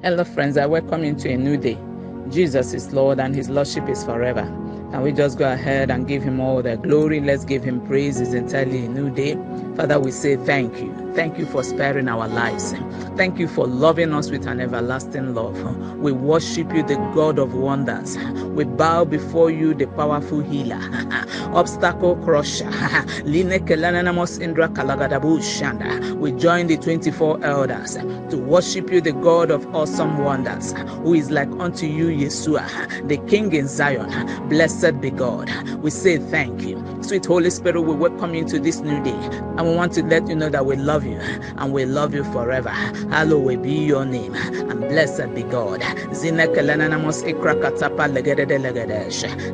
Hello friends, I welcome you to a new day. Jesus is Lord and his Lordship is forever. Can we just go ahead and give him all the glory? Let's give him praise. It's entirely a new day. Father, we say thank you. Thank you for sparing our lives. Thank you for loving us with an everlasting love. We worship you, the God of wonders. We bow before you, the powerful healer, obstacle crusher. We join the 24 elders to worship you, the God of awesome wonders, who is like unto you, Yeshua, the King in Zion. Blessed be God. We say thank you. Sweet Holy Spirit, we welcome you to this new day. And we want to let you know that we love you and we love you forever. Hallowed be your name and blessed be God.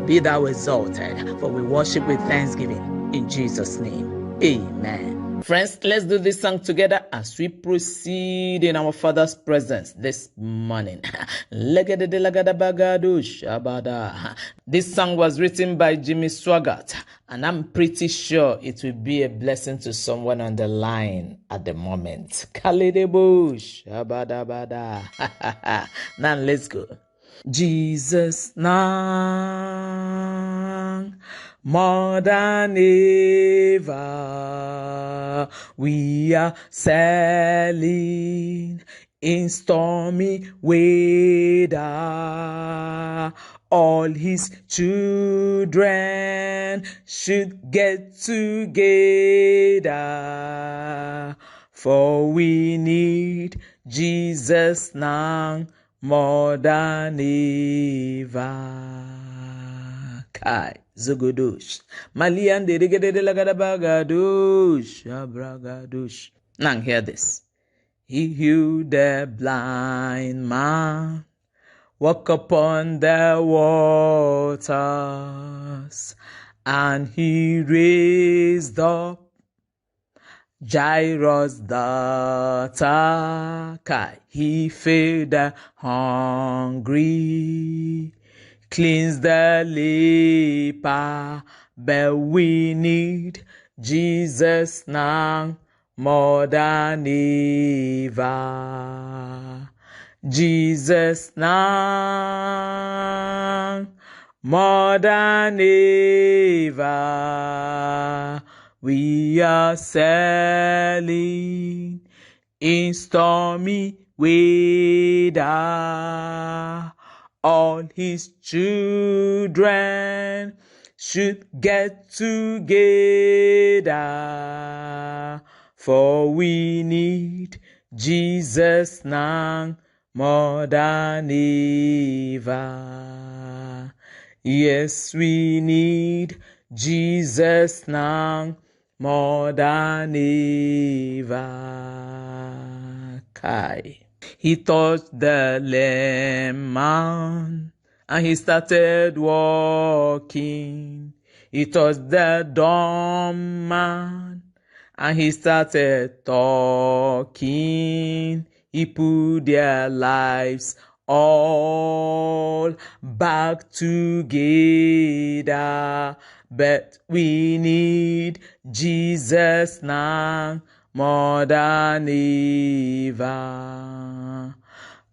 Be thou exalted, for we worship with thanksgiving in Jesus' name. Amen. Friends, let's do this song together as we proceed in our Father's presence this morning. This song was written by Jimmy Swaggart, and I'm pretty sure it will be a blessing to someone on the line at the moment. Now let's go. Jesus now, more than ever, we are sailing in stormy weather. All his children should get together, for we need Jesus now more than ever. Kai Zogodosh Malian de Rigade Lagada Bagadosh Abragadosh. Now hear this. He healed the blind man, walk upon the waters, and he raised up Jairus' daughter. He fed the hungry, cleansed the leper, but we need Jesus now more than ever. Jesus now more than ever. We are sailing in stormy weather. All his children should get together, for we need Jesus now more than ever. Yes, we need Jesus now more than ever. Kai. He touched the lame man and he started walking. He touched the dumb man and he started talking. He put their lives all back together. But we need Jesus now more than ever.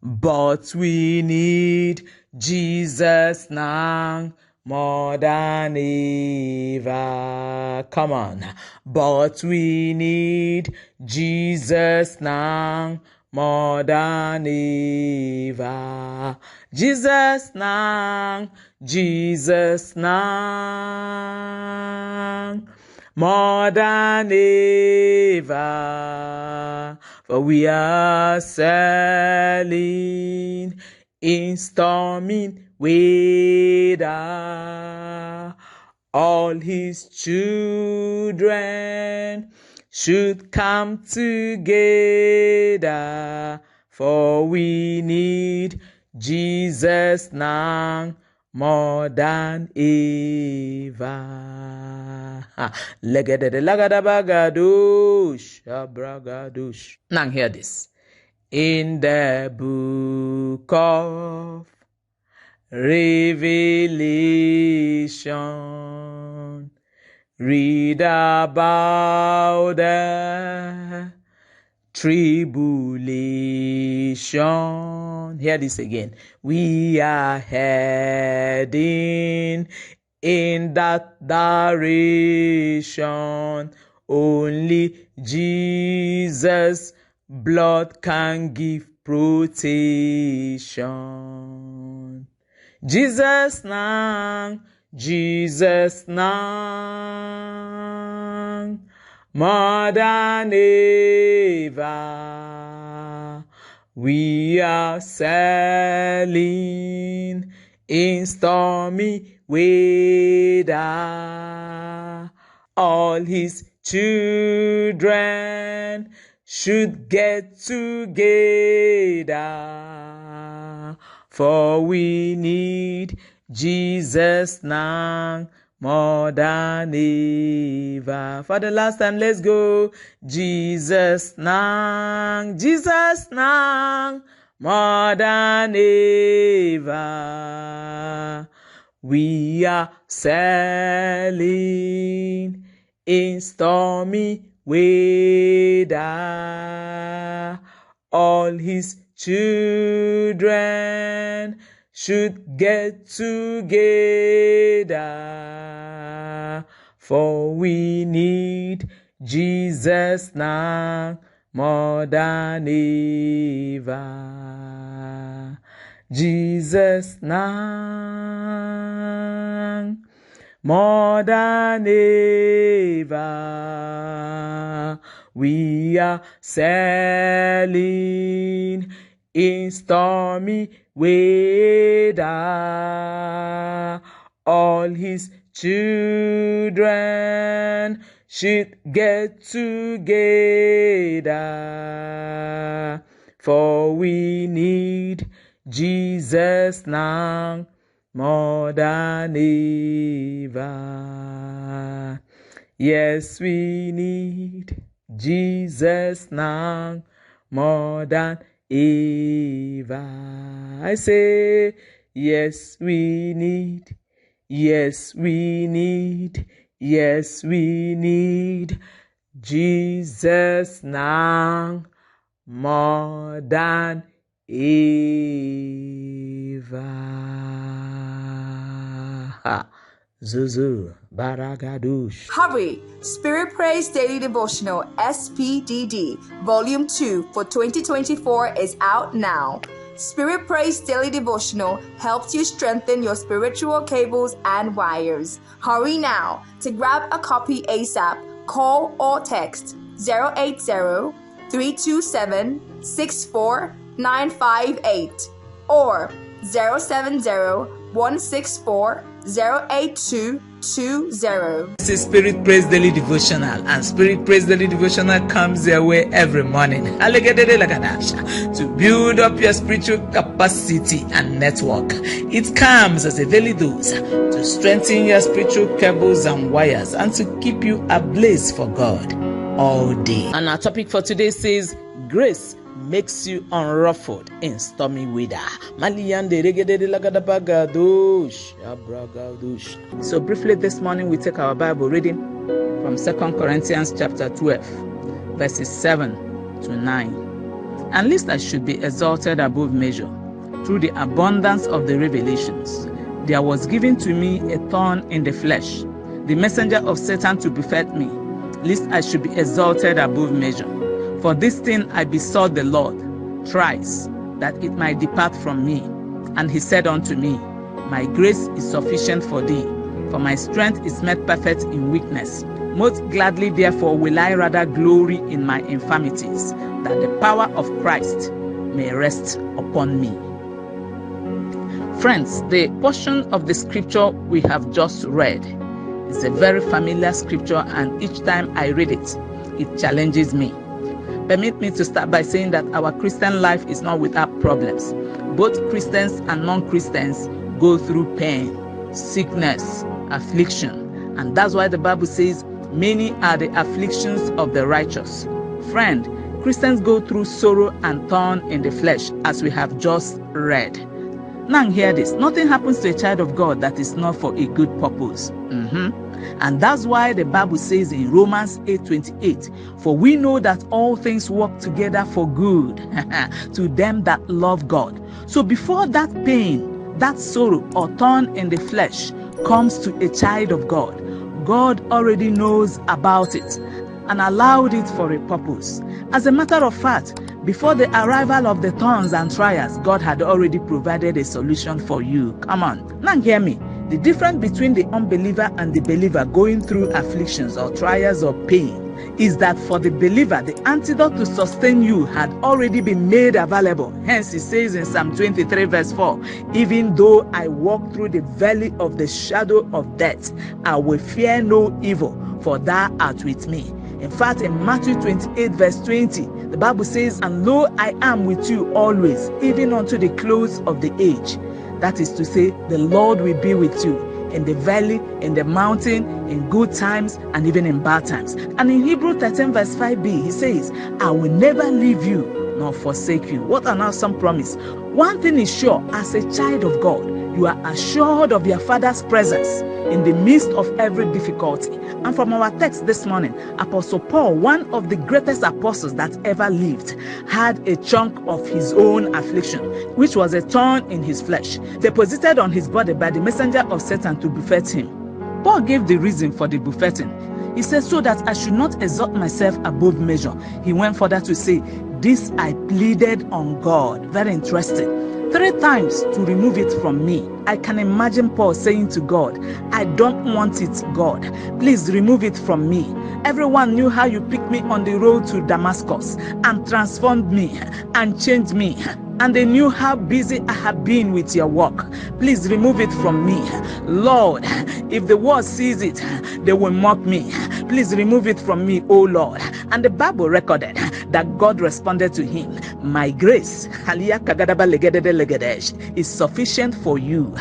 But we need Jesus now more than ever. Come on. But we need Jesus now more than ever. Jesus now, Jesus now, more than ever. For we are sailing in stormy weather. All his children should come together, for we need Jesus now more than ever. Now hear this. In the book of Revelation, read about the tribulation Hear this again. We are heading in that direction. Only Jesus' blood can give protection. Jesus nang, more than ever. We are sailing in stormy weather. All his children should get together, for we need Jesus now more than ever. For the last time, let's go. Jesus now, more than ever. We are sailing in stormy weather. All his children should get together, for we need Jesus now more than ever. Jesus now more than ever. We are sailing in stormy weather. All his children should get together, for we need Jesus now more than ever. Yes, we need Jesus now more than ever. I say, yes, we need, yes, we need, yes, we need Jesus now more than ever. Zuzu, Baragadush. Hurry! Spirit Praise Daily Devotional SPDD Volume 2 for 2024 is out now. Spirit Praise Daily Devotional helps you strengthen your spiritual cables and wires. Hurry now! To grab a copy ASAP, call or text 080-327-64958 or 070-164-08220. This is Spirit Praise Daily Devotional, and Spirit Praise Daily Devotional comes your way every morning to build up your spiritual capacity and network. It comes as a daily dose to strengthen your spiritual cables and wires and to keep you ablaze for God all day. And our topic for today says, grace makes you unruffled in stormy weather. So briefly this morning we take our Bible reading from 2 Corinthians chapter 12, verses 7 to 9. And lest I should be exalted above measure through the abundance of the revelations, there was given to me a thorn in the flesh, the messenger of Satan to buffet me, lest I should be exalted above measure. For this thing I besought the Lord thrice, that it might depart from me. And he said unto me, my grace is sufficient for thee, for my strength is made perfect in weakness. Most gladly therefore will I rather glory in my infirmities, that the power of Christ may rest upon me. Friends, the portion of the scripture we have just read is a very familiar scripture, and each time I read it, it challenges me. Permit me to start by saying that our Christian life is not without problems. Both Christians and non-Christians go through pain, sickness, affliction. And that's why the Bible says, many are the afflictions of the righteous. Friend, Christians go through sorrow and thorn in the flesh, as we have just read. Now hear this. Nothing happens to a child of God that is not for a good purpose. And that's why the Bible says in Romans 8:28, for we know that all things work together for good to them that love God. So before that pain, that sorrow or thorn in the flesh comes to a child of God, God already knows about it and allowed it for a purpose. As a matter of fact, before the arrival of the thorns and trials, God had already provided a solution for you. Come on. Now hear me. The difference between the unbeliever and the believer going through afflictions or trials or pain is that for the believer, the antidote to sustain you had already been made available. Hence, it says in Psalm 23 verse 4, even though I walk through the valley of the shadow of death, I will fear no evil, for thou art with me. In fact, in Matthew 28 verse 20, the Bible says, and lo, I am with you always, even unto the close of the age. That is to say, the Lord will be with you in the valley, in the mountain, in good times, and even in bad times. And in Hebrews 13 verse 5b, he says, I will never leave you nor forsake you. What an awesome promise. One thing is sure, as a child of God, you are assured of your Father's presence in the midst of every difficulty. And from our text this morning, Apostle Paul, one of the greatest apostles that ever lived, had a chunk of his own affliction, which was a thorn in his flesh, deposited on his body by the messenger of Satan to buffet him. Paul gave the reason for the buffeting. He said, so that I should not exalt myself above measure. He went further to say, this I pleaded on God. Very interesting. 3 times to remove it from me. I can imagine Paul saying to God, I don't want it, God. Please remove it from me. Everyone knew how you picked me on the road to Damascus and transformed me and changed me. And they knew how busy I have been with your work. Please remove it from me. Lord, if the world sees it, they will mock me. Please remove it from me, O Lord. And the Bible recorded that God responded to him, my grace is sufficient for you,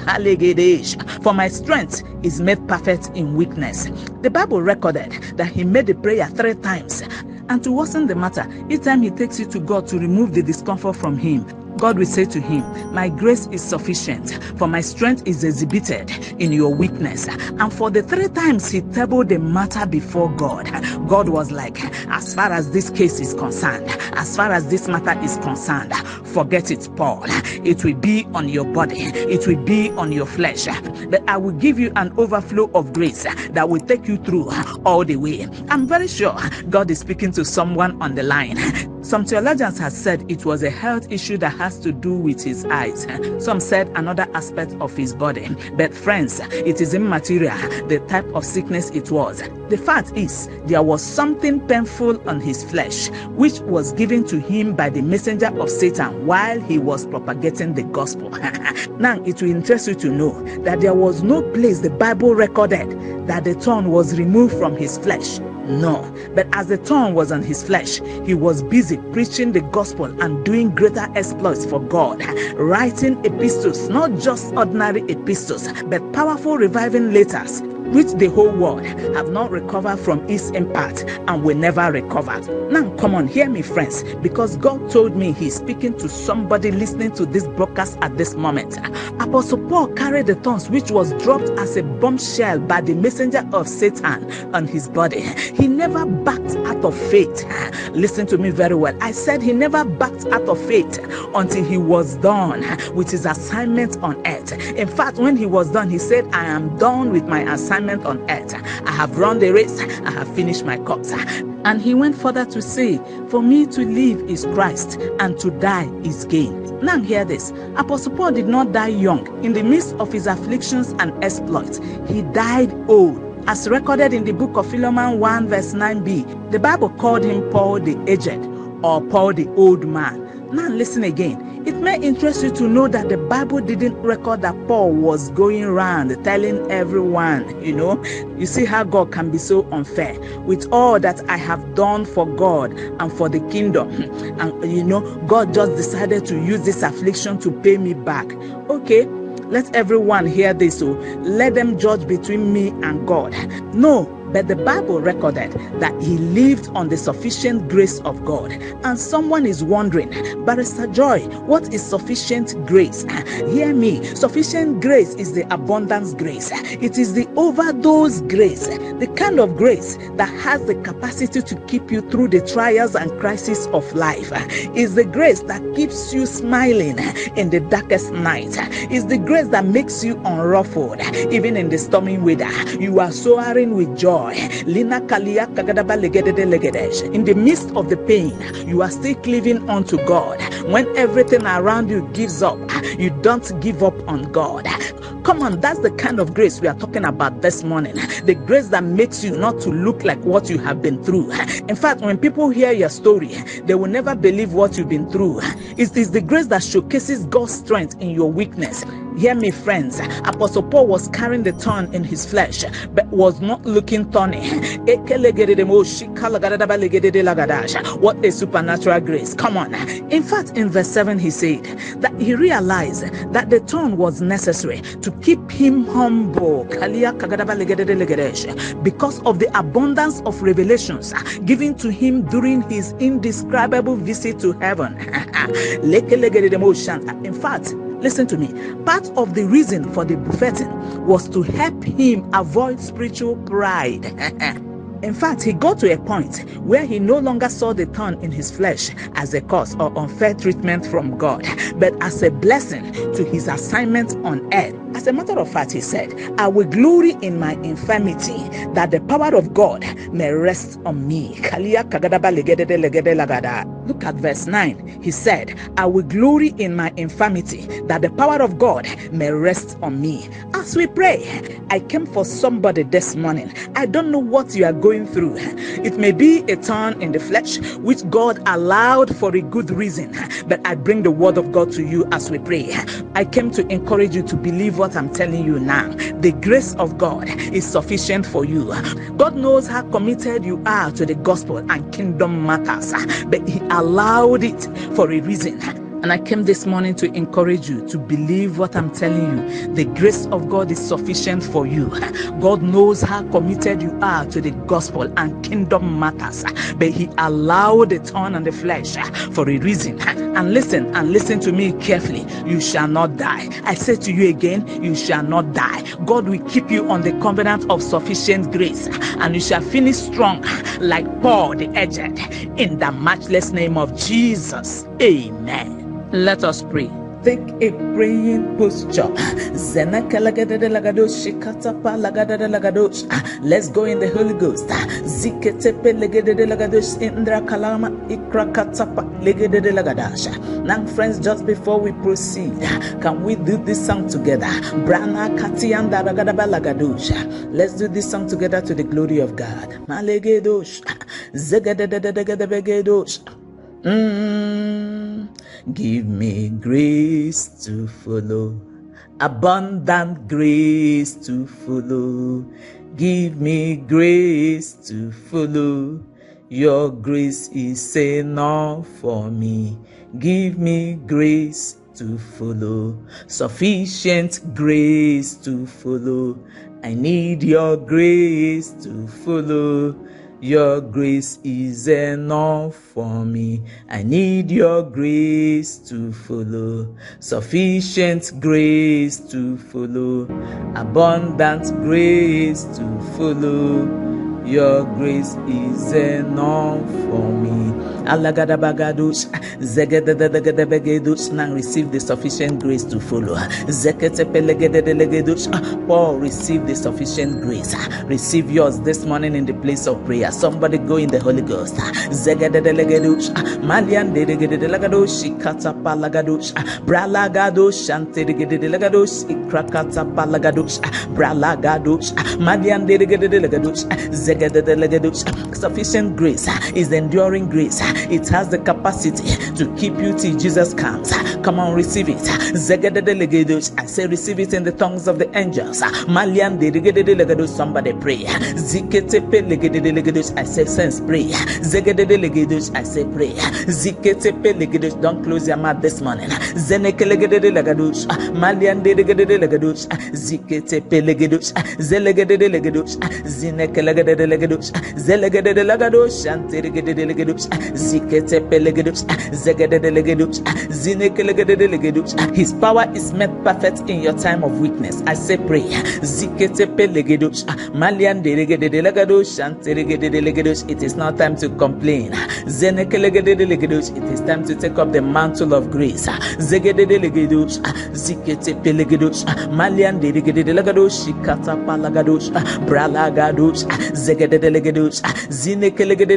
for my strength is made perfect in weakness. The Bible recorded that he made the prayer 3 times. And to worsen the matter, each time he takes you to God to remove the discomfort from him, God will say to him, my grace is sufficient, for my strength is exhibited in your weakness. And for the 3 times he tabled the matter before God, God was like, as far as this case is concerned, as far as this matter is concerned, forget it, Paul. It will be on your body. It will be on your flesh. But I will give you an overflow of grace that will take you through all the way. I'm very sure God is speaking to someone on the line. Some theologians have said it was a health issue that has to do with his eyes. Some said another aspect of his body. But friends, it is immaterial the type of sickness it was. The fact is, there was something painful on his flesh, which was given to him by the messenger of Satan while he was propagating the gospel. Now, it will interest you to know that there was no place the Bible recorded that the thorn was removed from his flesh. No, but as the thorn was on his flesh, he was busy preaching the gospel and doing greater exploits for God, writing epistles, not just ordinary epistles, but powerful reviving letters, which the whole world have not recovered from its impact and will never recover. Now, come on, hear me, friends, because God told me he's speaking to somebody listening to this broadcast at this moment. Apostle Paul carried the thorns which was dropped as a bombshell by the messenger of Satan on his body. He never backed out of faith. Listen to me very well. I said he never backed out of faith until he was done with his assignment on earth. In fact, when he was done, he said, I am done with my assignment on earth. I have run the race. I have finished my course. And he went further to say, for me to live is Christ and to die is gain. Now hear this. Apostle Paul did not die young. In the midst of his afflictions and exploits, he died old. As recorded in the book of Philemon 1 verse 9b, the Bible called him Paul the aged or Paul the old man. Now listen again. It may interest you to know that the Bible didn't record that Paul was going around telling everyone, you see how God can be so unfair. With all that I have done for God and for the kingdom, and God just decided to use this affliction to pay me back. Okay, let everyone hear this, so let them judge between me and God. No, But the Bible recorded that he lived on the sufficient grace of God. And someone is wondering, Barrister Joy, what is sufficient grace? Hear me. Sufficient grace is the abundance grace. It is the overdose grace, the kind of grace that has the capacity to keep you through the trials and crises of life. It's the grace that keeps you smiling in the darkest night. It's the grace that makes you unruffled even in the stormy weather. You are soaring with joy. In the midst of the pain, you are still cleaving onto God. When everything around you gives up, you don't give up on God. Come on, that's the kind of grace we are talking about this morning. The grace that makes you not to look like what you have been through. In fact, when people hear your story, they will never believe what you've been through. It is the grace that showcases God's strength in your weakness. Hear me, friends. Apostle Paul was carrying the thorn in his flesh, but was not looking thorny. What a supernatural grace. Come on. In fact, in verse 7, he said that he realized that the thorn was necessary to keep him humble because of the abundance of revelations given to him during his indescribable visit to heaven. In fact, listen to me. Part of the reason for the buffeting was to help him avoid spiritual pride. In fact, he got to a point where he no longer saw the thorn in his flesh as a curse or unfair treatment from God, but as a blessing to his assignment on earth. As a matter of fact, he said, I will glory in my infirmity, that the power of God may rest on me. Look at verse 9. He said, I will glory in my infirmity, that the power of God may rest on me. As we pray, I came for somebody this morning. I don't know what you are going through. It may be a thorn in the flesh, which God allowed for a good reason. But I bring the word of God to you as we pray. I came to encourage you to believe what I'm telling you now. The grace of God is sufficient for you. God knows how committed you are to the gospel and kingdom matters, but He allowed it for a reason. And I came this morning to encourage you to believe what I'm telling you. The grace of God is sufficient for you. God knows how committed you are to the gospel and kingdom matters, but He allowed the thorn on the flesh for a reason. And listen to me carefully. You shall not die. I say to you again, you shall not die. God will keep you on the covenant of sufficient grace, and you shall finish strong like Paul the aged, in the matchless name of Jesus. Amen. Let us pray. Take a praying posture. Let's go in the Holy Ghost. Now, friends, just before we proceed, can we do this song together? Let's do this song together to the glory of God. Give me grace to follow, abundant grace to follow. Give me grace to follow. Your grace is enough for me. Give me grace to follow, sufficient grace to follow. I need your grace to follow. Your grace is enough for me. I need your grace to follow. Sufficient grace to follow. Abundant grace to follow. Your grace is enough for me. Now receive the sufficient grace to follow. Paul received the sufficient grace. Receive yours this morning in the place of prayer. Somebody go in the Holy Ghost. Sufficient grace is enduring grace. It has the capacity to keep you till Jesus comes. Come on, receive it. I say receive it in the tongues of the angels. Somebody pray. I say sense pray. I say pray. Don't close your mouth this morning. Zelegedelegados, Zelegedelegados, Antelegedelegados, Ziketepelegados, Zegedelegados, Zinekelegados. His power is made perfect in your time of weakness. I say pray. Ziketepelegados, Malian delegedelegados, Antelegedelegados. It is not time to complain. Zenekelegados, it is time to take up the mantle of grace. Zegedelegados, Ziketepelegados, Malian delegedelegados, Shikatapalagados, Bralagados, Zegedelegados, Zinekelegados.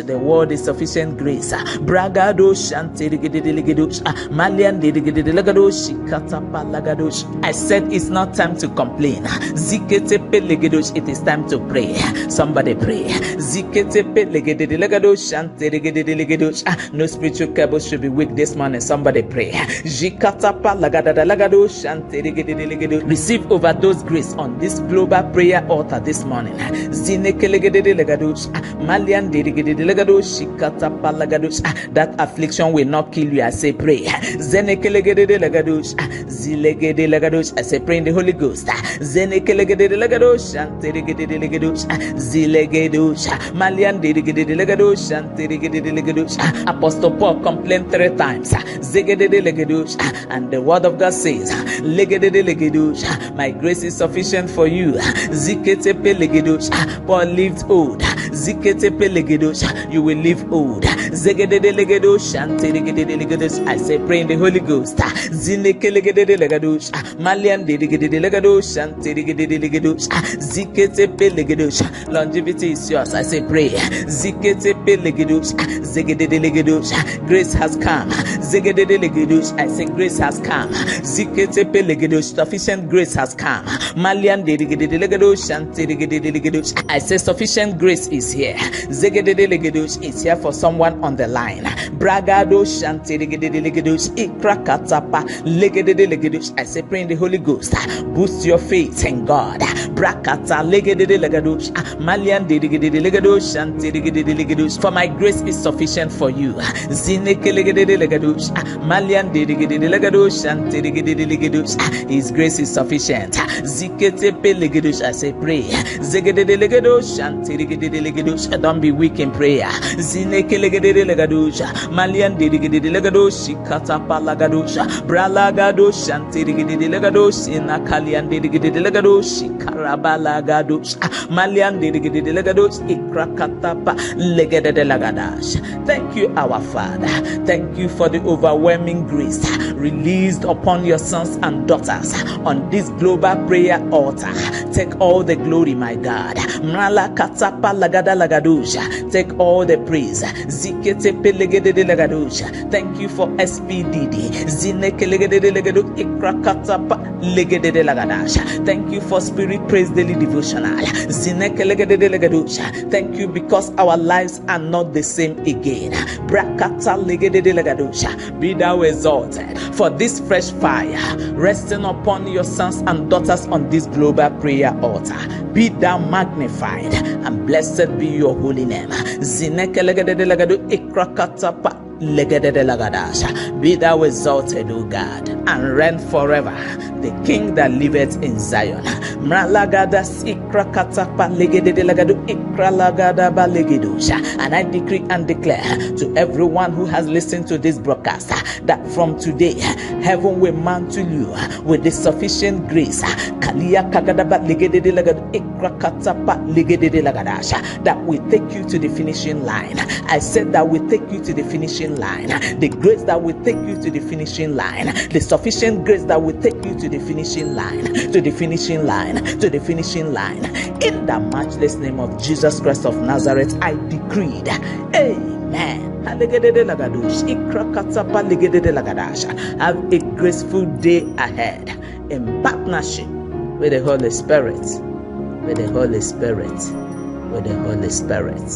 The word is sufficient grace. Bragados, Antelegedelegados, Malian delegedelegados, Shikatapalagados. I said it's not time to complain. Ziketepelegados, it is time to pray. Somebody pray. Ziketepelegados, Antelegedelegados. No spiritual cables should be weak this morning. Somebody pray. Zikatapalagados, Antelegedelegados. Receive overdose grace on this global prayer altar this morning. Zinekelegados, Malian delegedelegados, Shikatapalagados. That affliction will not kill you. I say pray. Zenekelegados, Zilegedelegados. I say pray in the Holy Ghost. Zenekelegados, Antelegedelegados, Zilegedos, Malian delegedelegados, Antelegedelegados. Apostle Paul complained 3 times. Zegedelegados, and the word of God says, Legedelegados, my grace is sufficient for you. Ziketepelegados, Paul lived old. Ziketepelegados, you will live old. Zegedelegados, Antelegedelegados. I say pray in the Holy Ghost. Zinekelegados, Malian delegedelegados, Antelegedelegados, Ziketepelegados. Longevity is yours. I say pray. Ziketepelegados, Zegedelegados. Grace has come. Zegedelegados. I say grace has come. Ziketepelegados. Sufficient grace has come. Malian delegedelegados, Antelegedelegados. I say sufficient grace is here. Zegedelegados is here for someone on the line. Bragados, Antelegedelegados, Ikrakatapa, Legedelegados. I say pray in the Holy Ghost. Boost your faith in God. Brakata, Legedelegados, Malian delegedelegados, Antelegedelegados. For my grace is sufficient for you. Zinekelegados, Malian delegedelegados, Antelegedelegados. His grace is sufficient. Ziketepelegados. I say pray. Zegedelegados, Antelegedelegados. Don't be weak in prayer. Zinekelegados, Malian delegedelegados, Shikatapalagados, Bralagados, Antelegedelegados, Inakalian delegedelegados, Shikarabalagados, Malian delegedelegados, Ikrakatapa, Legedelegadas. Thank you, our Father. Thank you for the overwhelming grace released upon your sons and daughters on this global prayer altar. Take all the glory, my God. Mralakatapa lagadalagadusha. Take all the praise. Ziketepelegedelegedusha. Thank you for SPDD. Zinekelegedelegedus, Ikrakatapa legedelegadasha. Thank you for Spirit Praise Daily Devotional. Zinekelegedelegedusha. Thank you because our lives are not the same again. Brakata legedelegadusha. Be thou exalted for this fresh fire resting upon your sons and daughters on this global prayer altar. Be thou magnified and blessed be your holy name. Zinekelegedelegadu ikrakatapa legedelegadasha. Be thou exalted, O God, and reign forever, the King that liveth in Zion. Mralagadas ikrakatapa legedelegadu ikralagadaba legedusha. And I decree and declare to everyone who has listened to this broadcast that from today heaven will mantle you with the sufficient grace that will take you to the finishing line. I said that will take you to the finishing line. The grace that will take you to the finishing line. The sufficient grace that will take you to the finishing line. To the finishing line. To the finishing line. In the matchless name of Jesus Christ of Nazareth, I decreed. Amen. Have a graceful day ahead in partnership with the Holy Spirit. With the Holy Spirit. With the Holy Spirit.